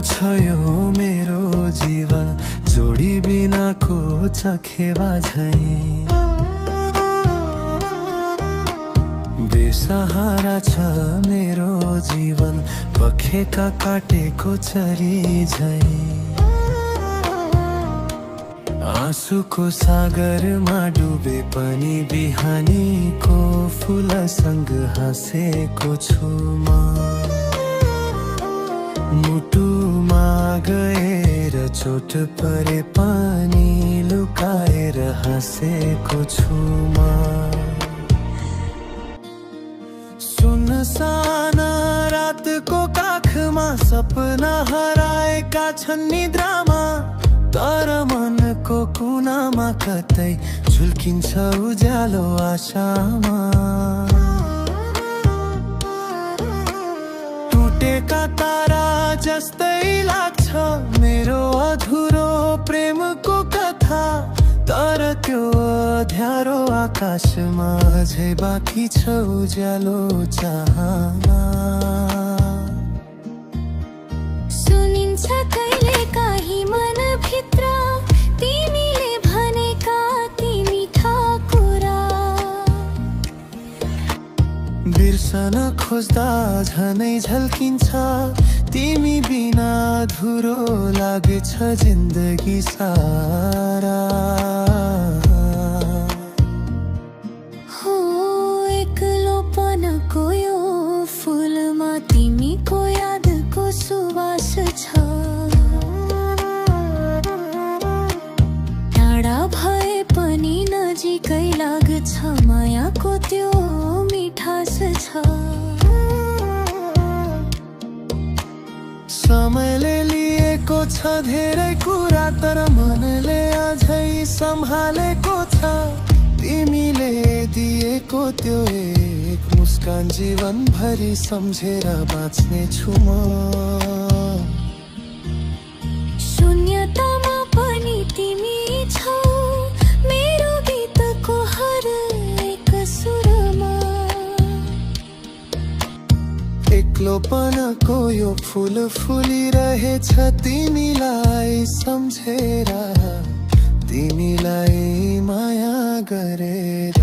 छ यो मेरो जीवन, जोडी बिनाको चखेवा झैं। बेसहारा छ मेरो जीवन, पखेका काटेको चरी झैं। आँसुको सागरमा डुबे पनि बिहानीको फुलसँग हाँसेको छु म। मुटुमा गएर चोट परे पनि लुकाएर हाँसेको छु म। सुनसान रातको काखमा सपना हराएका छन् निद्रामा, तर मनको कुनामा कतै झुल्किन्छ उज्यालो आशामा। टुटेका तारा जस्तै लाग्छ मेरो अधुरो प्रेमको कथा, तर त्यो अँध्यारो आकाशमा अझै बाँकी छ उज्यालो चाहना। सुनिन्छ कहिले काहीँ मनभित्र तिमीले भनेका ती मिठा कुरा, बिर्सन खोज्दा झनै झल्किन्छ तिमी बिना अधुरो लाग्छ जिन्दगी सारा। हो एक्लोपनको यो फुलमा तिमीको यादको सुवास छ। टाढा भए पनि नजिकै लाग्छ मायाको त्यो मिठास छ। समयले लिएको छ धेरै कुरा, तर मनले अझै सम्हालेको छ तिमीले दिएको त्यो एक मुस्कान। जीवनभरि सम्झेर बाँच्ने छु म। शून्यतामा पनि तिमी छौ मेरो गीतको हर एक सुरमा। एक्लोपनको यो फूल फुलिरहेछ तिमीलाई सम्झेर, तिमीलाई माया गरेर।